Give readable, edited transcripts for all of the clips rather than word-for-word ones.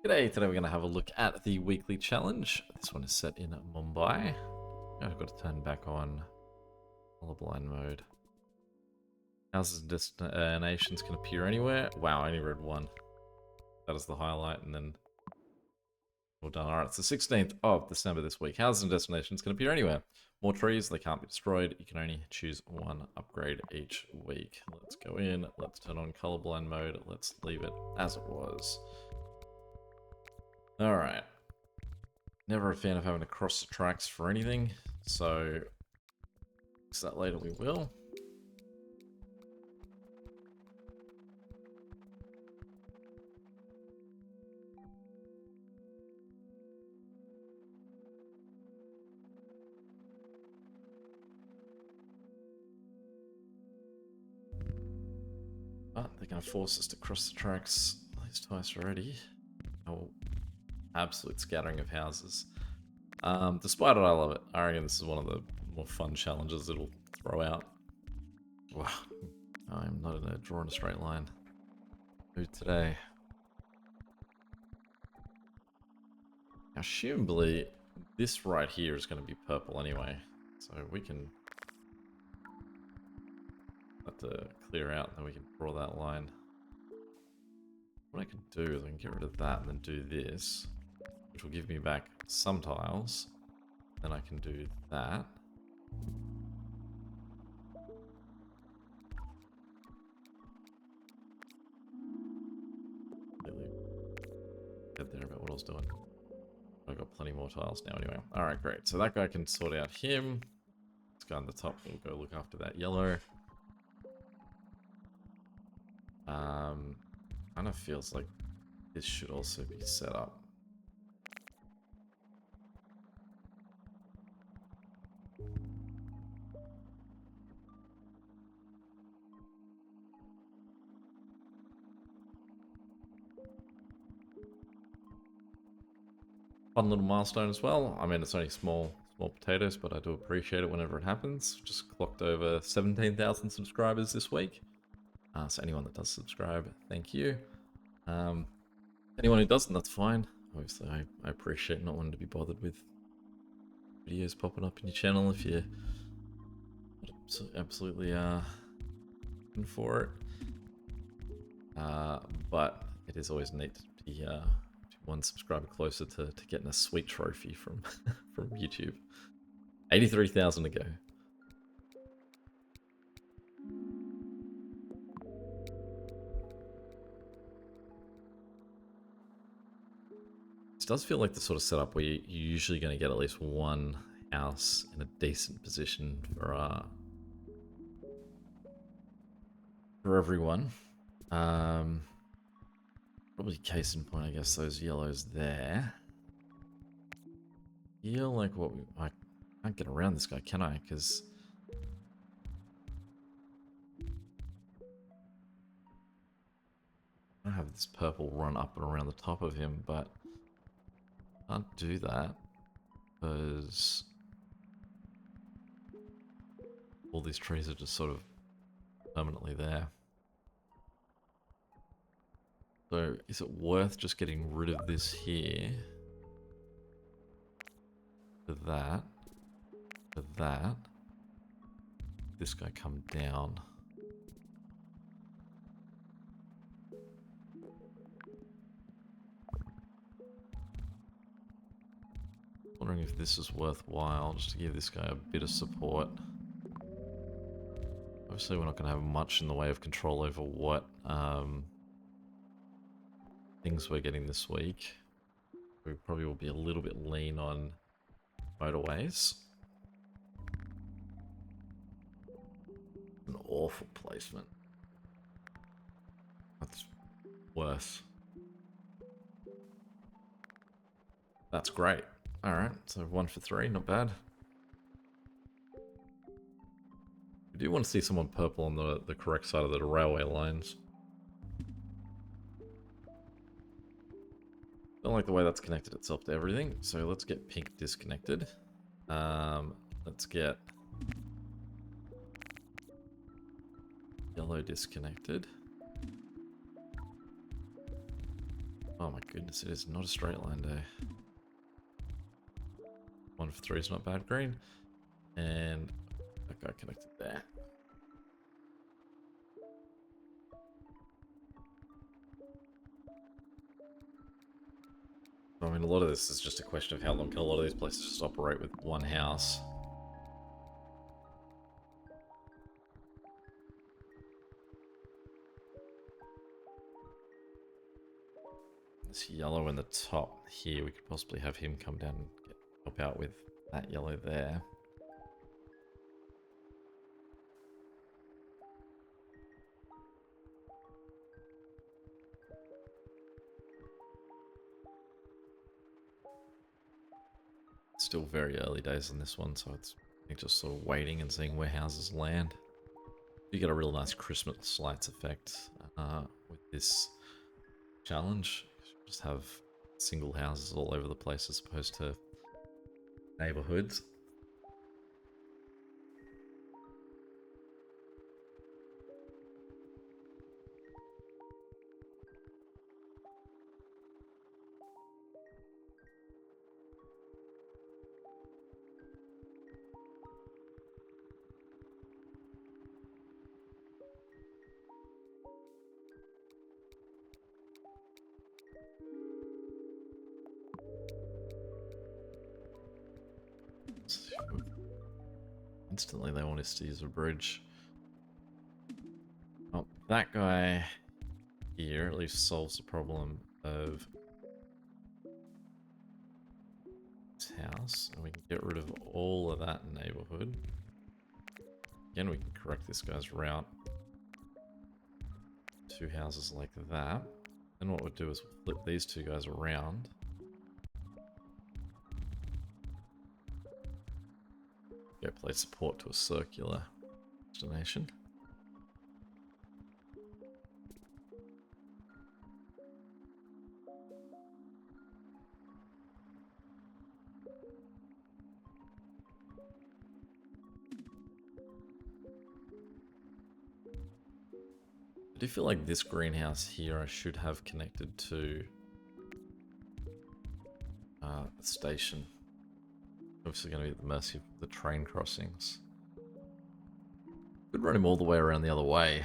G'day, today we're going to have a look at the weekly challenge. This one is set in Mumbai. I've got to turn back on colorblind mode. Houses and destinations can appear anywhere. Wow, I only read one. That is the highlight, and then we're done. Alright, it's the 16th of December this week. Houses and destinations can appear anywhere. More trees, they can't be destroyed. You can only choose one upgrade each week. Let's go in, let's turn on colorblind mode, let's leave it as it was. Alright. Never a fan of having to cross the tracks for anything, so fix that later we will. But they're going to force us to cross the tracks at least twice already. Oh, absolute scattering of houses. Despite it, I love it. I reckon this is one of the more fun challenges it'll throw out. Wow, I'm not in a draw in a straight line. Who today? Assumably, this right here is going to be purple anyway, so we can have to clear out and then we can draw that line. What I can do is I can get rid of that and then do this, which will give me back some tiles. Then I can do that. Completely forget there about what I was doing. I've got plenty more tiles now anyway. Alright, great. So that guy can sort out him. Let's go on the top. We'll go look after that yellow. Kind of feels like this should also be set up. Fun little milestone as well. I mean, it's only small potatoes, but I do appreciate it whenever it happens. Just clocked over 17,000 subscribers this week. So anyone that does subscribe, thank you. Anyone who doesn't, that's fine. Obviously, I appreciate not wanting to be bothered with videos popping up in your channel if you're absolutely looking for it. But it is always neat to be one subscriber closer to getting a sweet trophy from from YouTube. 83,000 to go. This does feel like the sort of setup where you're usually going to get at least one house in a decent position for everyone. Probably case in point, I guess, those yellows there. Feel like what I can't get around this guy, can I? Because I don't have this purple run up and around the top of him, but I can't do that because all these trees are just sort of permanently there. So is it worth just getting rid of this here? For that. For that. This guy come down. Wondering if this is worthwhile, just to give this guy a bit of support. Obviously we're not going to have much in the way of control over what things we're getting this week. We probably will be a little bit lean on motorways. An awful placement. That's worse. That's great. Alright, so 1 for 3, not bad. We do want to see someone purple on the correct side of the railway lines. Don't like the way that's connected itself to everything, so let's get pink disconnected. Let's get yellow disconnected. Oh my goodness, it is not a straight line day. 1 for 3 is not bad. Green. And that guy connected there. I mean, a lot of this is just a question of how long can a lot of these places just operate with one house. This yellow in the top here, we could possibly have him come down and help out with that yellow there. Still very early days on this one, so it's just sort of waiting and seeing where houses land. You get a real nice Christmas lights effect with this challenge. You just have single houses all over the place as opposed to neighborhoods. Instantly they want us to use a bridge. Oh, that guy here at least solves the problem of this house, and we can get rid of all of that neighborhood. Again, we can correct this guy's route. 2 houses like that. Then what we'll do is we'll flip these 2 guys around. Go play support to a circular destination. I do feel like this greenhouse here I should have connected to the station. Obviously going to be at the mercy of the train crossings. Could run him all the way around the other way.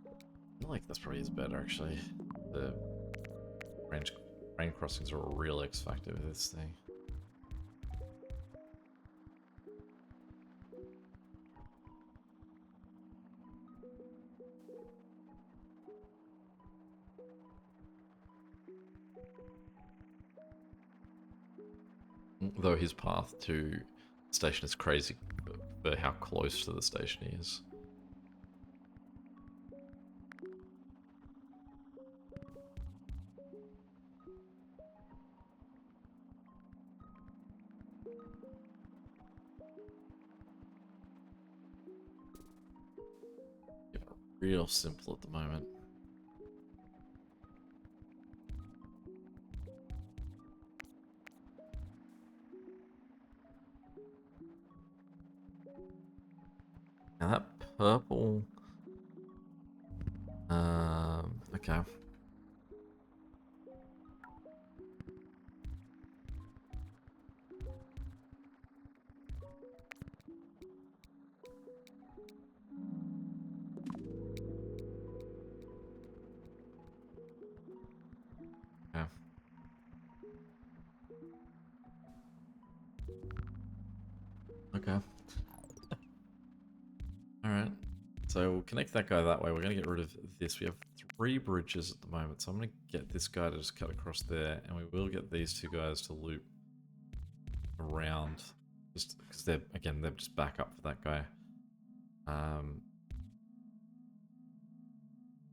I feel like that's probably is better actually. The train crossings are a real X factor with this thing. Though his path to the station is crazy for how close to the station he is. Yeah, real simple at the moment. Now that purple... okay. Okay. Okay. Alright. So we'll connect that guy that way. We're going to get rid of this. We have 3 bridges at the moment. So I'm going to get this guy to just cut across there. And we will get these 2 guys to loop around. Just because they're, again, they're just back up for that guy.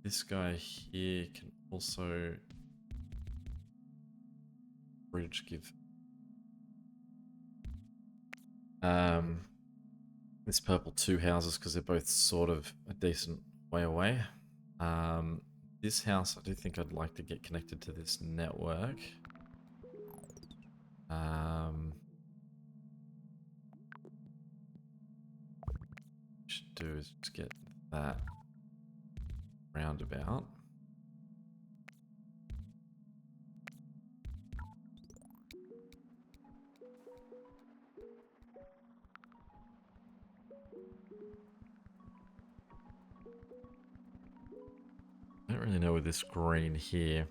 This guy here can also bridge give this purple 2 houses because they're both sort of a decent way away. This house I do think I'd like to get connected to this network. Should do is just get that roundabout. I don't really know with this green here.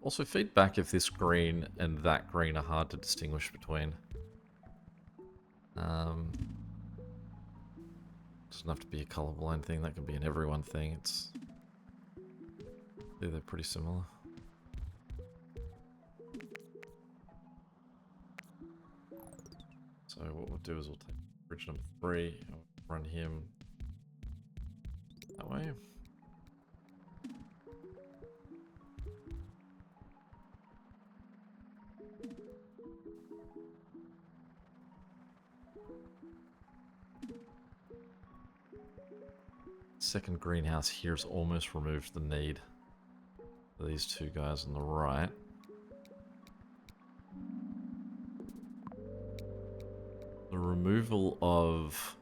Also, feedback if this green and that green are hard to distinguish between. Doesn't have to be a colorblind thing, that can be an everyone thing. They're pretty similar. So what we'll do is we'll take bridge number 3 and run him that way. Second greenhouse here's almost removed the need for these two guys on the right. The removal of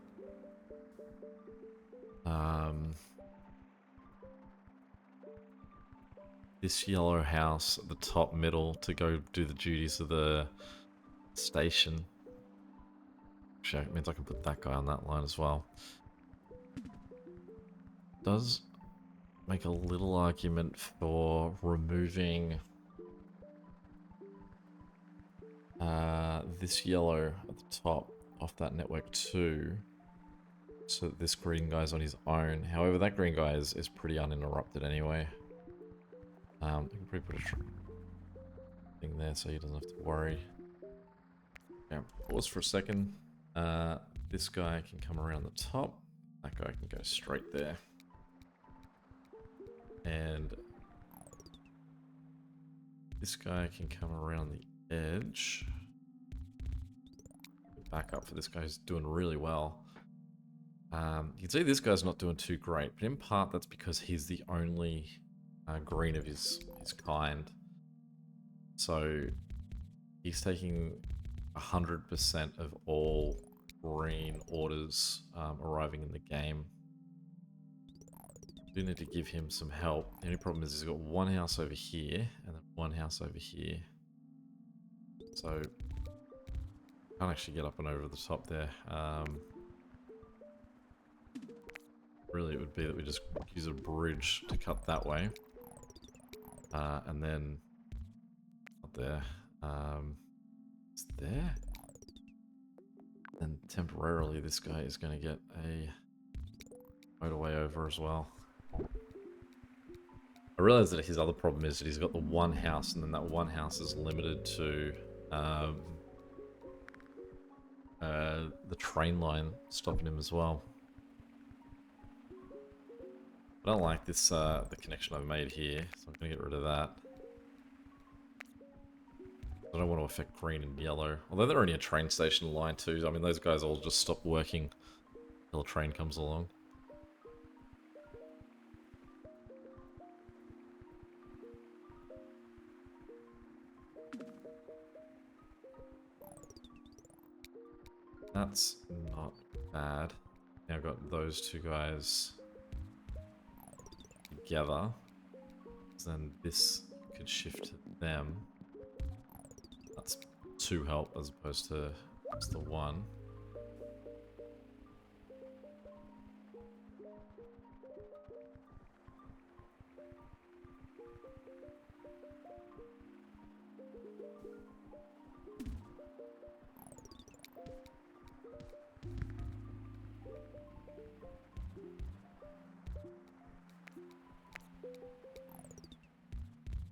this yellow house at the top middle to go do the duties of the station. Actually, it means I can put that guy on that line as well. Does make a little argument for removing this yellow at the top off that network too, so that this green guy's on his own. However, that green guy is pretty uninterrupted anyway. You can probably put a thing there so he doesn't have to worry. Okay, pause for a second. This guy can come around the top. That guy can go straight there. And this guy can come around the edge. Back up for this guy who's doing really well. You can see this guy's not doing too great, but in part that's because he's the only green of his kind. So he's taking 100% of all green orders arriving in the game. Do need to give him some help. The only problem is he's got one house over here and then one house over here. So can't actually get up and over the top there. Really, it would be that we just use a bridge to cut that way. And then up there. It's there. And temporarily this guy is going to get a motorway over as well. I realize that his other problem is that he's got the one house, and then that one house is limited to the train line stopping him as well. I don't like this, the connection I've made here, so I'm going to get rid of that. I don't want to affect green and yellow. Although they're only a train station line too. I mean, those guys all just stop working until a train comes along. That's not bad. Now I've got those two guys together. Then this could shift to them. That's 2 help as opposed to just the 1.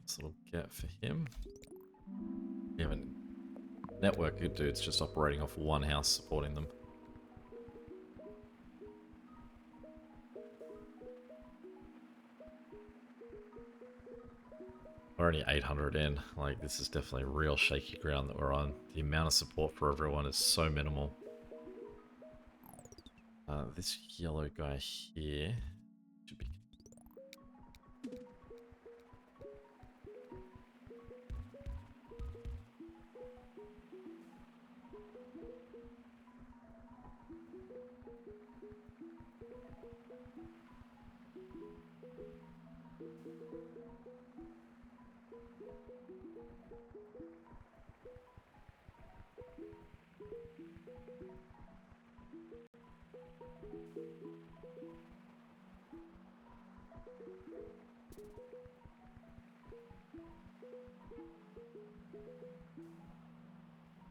This little get for him. We have a network of dudes just operating off one house supporting them. We're only 800 in. Like, this is definitely real shaky ground that we're on. The amount of support for everyone is so minimal. This yellow guy here should be...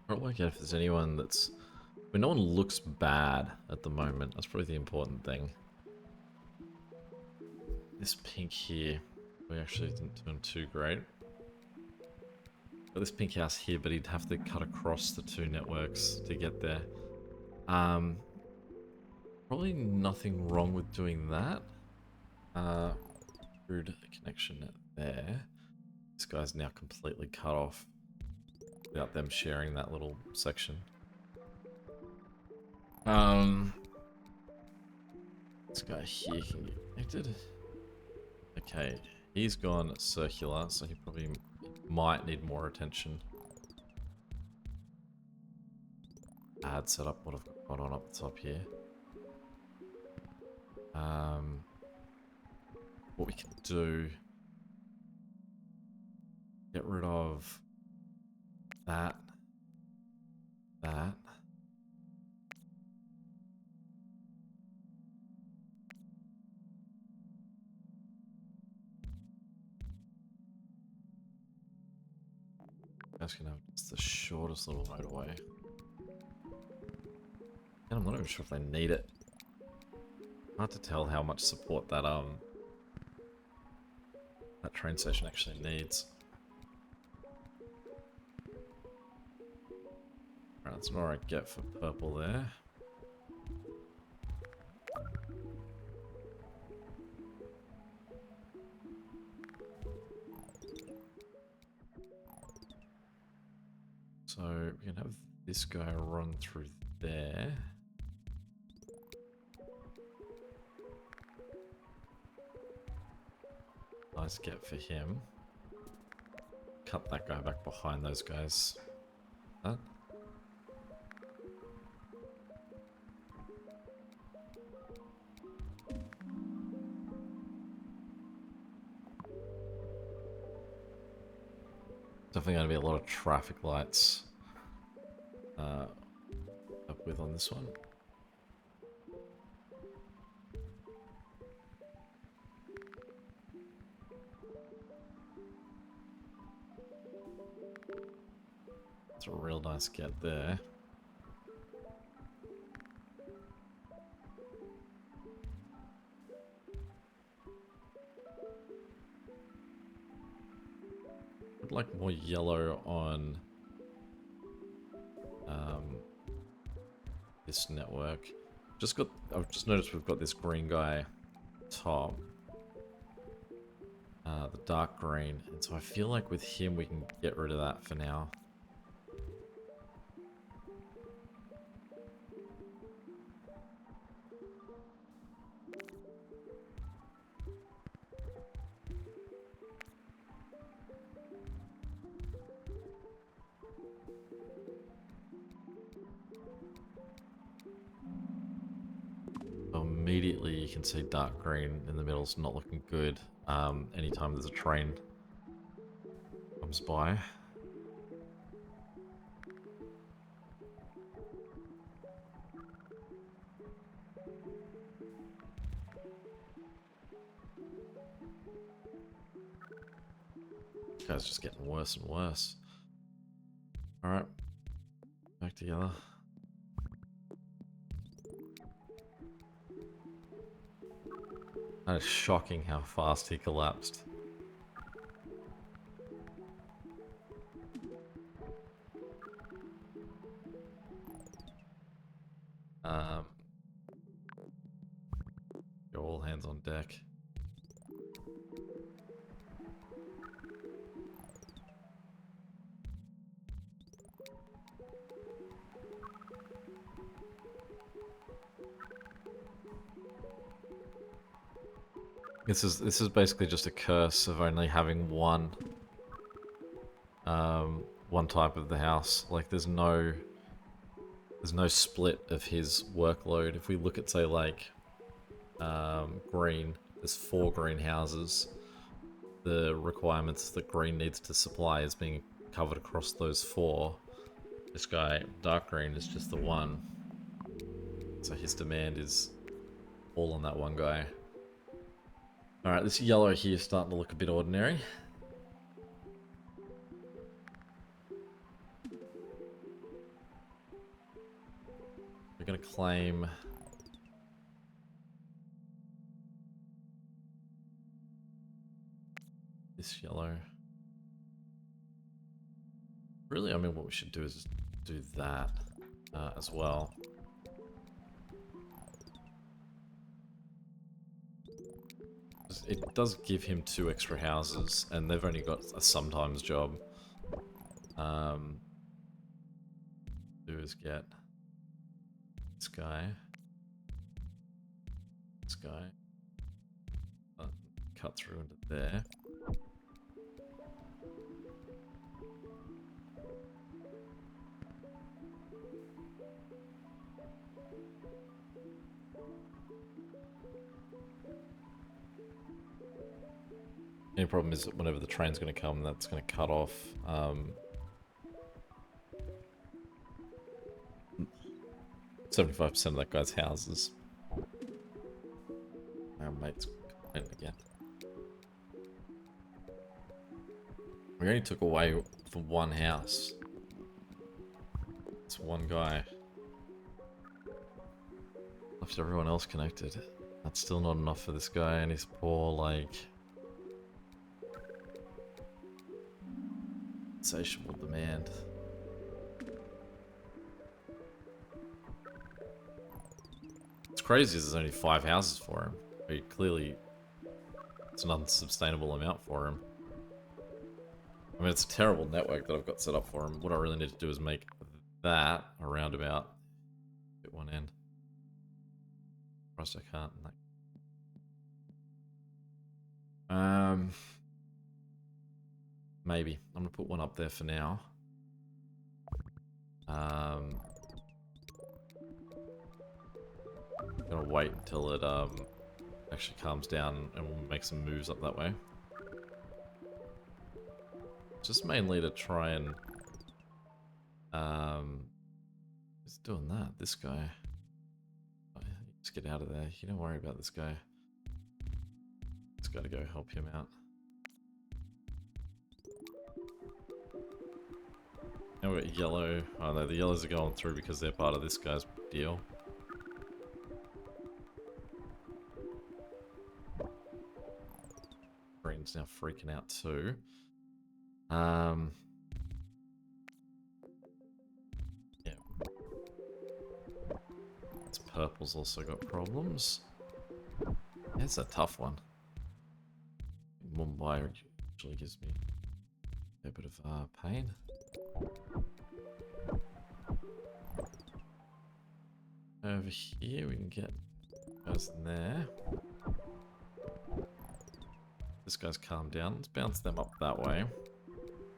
I don't work out if there's anyone that's... I mean, no one looks bad at the moment. That's probably the important thing. This pink here, we actually didn't do too great. Got this pink house here, but he'd have to cut across the two networks to get there. Probably nothing wrong with doing that. Screwed connection there. This guy's now completely cut off without them sharing that little section. This guy here can get connected. Okay, he's gone circular, so he probably might need more attention. Add set up what I've got on up the top here. What we can do, get rid of that. That's gonna have just the shortest little motorway. And I'm not even sure if they need it. Hard to tell how much support that that train station actually needs. Alright, that's what I get for purple there. So we can have this guy run through there. Nice get for him. Cut that guy back behind those guys. That. Definitely going to be a lot of traffic lights up with on this one. It's a real nice get there. I'd like more yellow on this network. I've just noticed we've got this green guy top. The dark green, and so I feel like with him we can get rid of that for now. Immediately you can see dark green in the middle is not looking good anytime there's a train comes by. This guy's just getting worse and worse. Alright, back together. That is shocking how fast he collapsed. All hands on deck. This is basically just a curse of only having one type of the house. Like there's no split of his workload. If we look at say like green, there's 4 green houses. The requirements that green needs to supply is being covered across those 4. This guy, dark green, is just the one. So his demand is all on that one guy. Alright, this yellow here is starting to look a bit ordinary. We're going to claim... this yellow. Really, I mean, what we should do is do that as well. It does give him 2 extra houses, and they've only got a sometimes job. Do is get this guy, cut through into there. The only problem is that whenever the train's going to come, that's going to cut off 75% of that guy's houses. Our mate's complaining again. We only took away for 1 house. It's 1 guy. Left everyone else connected. That's still not enough for this guy and his poor, like... insatiable demand. It's crazy there's only 5 houses for him. But clearly, it's an unsustainable amount for him. I mean, it's a terrible network that I've got set up for him. What I really need to do is make that a roundabout at one end. Surprised I can't. Maybe. I'm gonna put one up there for now. I'm gonna wait until it actually calms down and we'll make some moves up that way. Just mainly to try and who's doing that? This guy. Oh, just get out of there. You don't worry about this guy. Just gotta go help him out. Now we've got yellow. Oh no, the yellows are going through because they're part of this guy's deal. Green's now freaking out too. Yeah. This purple's also got problems. It's a tough one. Mumbai usually gives me a bit of pain. Over here we can get guys in there. This guy's calmed down. Let's bounce them up that way.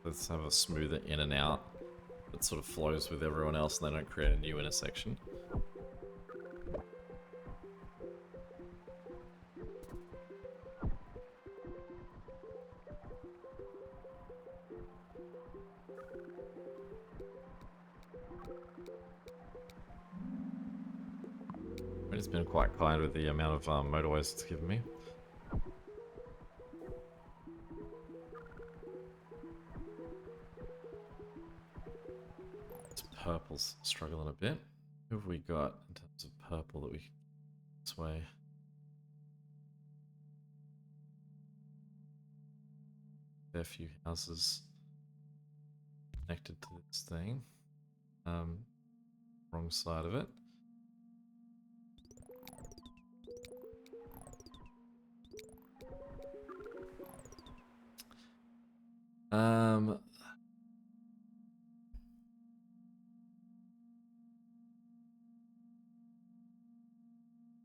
Let's have a smoother in and out that sort of flows with everyone else and they don't create a new intersection. It's been quite kind with the amount of motorways it's given me. This purple's struggling a bit. Who have we got in terms of purple that we can sway? There are a few houses connected to this thing. Wrong side of it.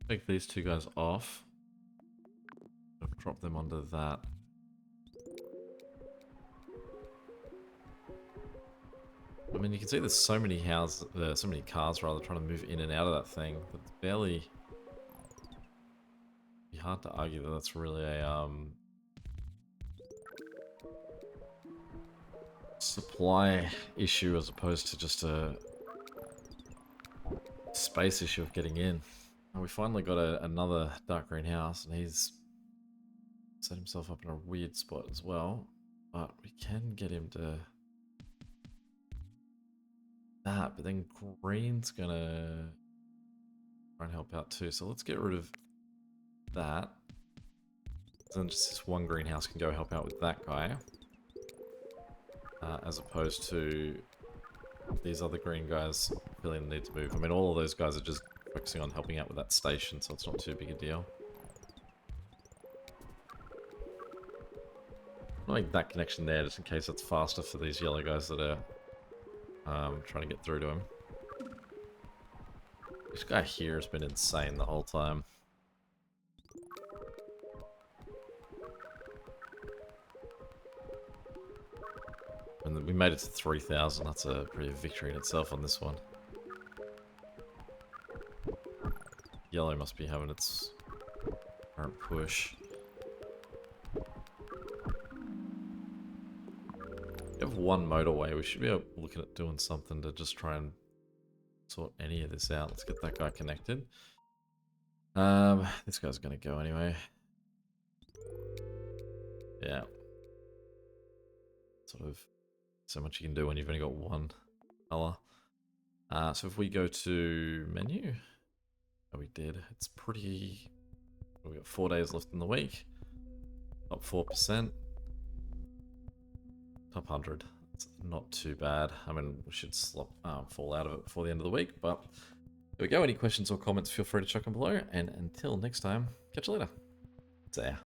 Take these 2 guys off. Drop them onto that. I mean, you can see there's so many houses, so many cars rather, trying to move in and out of that thing. It's barely... It'd be hard to argue that that's really a supply issue as opposed to just a space issue of getting in. And we finally got another dark green house, and he's set himself up in a weird spot as well. But we can get him to that, but then green's gonna try and help out too. So let's get rid of that. Then just this one greenhouse can go help out with that guy. As opposed to these other green guys feeling the need to move. I mean, all of those guys are just focusing on helping out with that station, so it's not too big a deal. I'll make that connection there just in case it's faster for these yellow guys that are trying to get through to him. This guy here has been insane the whole time. And we made it to 3,000. That's a pretty victory in itself on this one. Yellow must be having its current push. We have one motorway. We should be able to look at doing something to just try and sort any of this out. Let's get that guy connected. This guy's gonna go anyway. Yeah. Sort of so much you can do when you've only got one color. So if we go to menu, oh, we did. It's pretty. We've got 4 days left in the week. Up 4%. Top 100. It's not too bad. I mean, we should fall out of it before the end of the week, but there we go. Any questions or comments, feel free to chuck them below. And until next time, catch you later. See ya.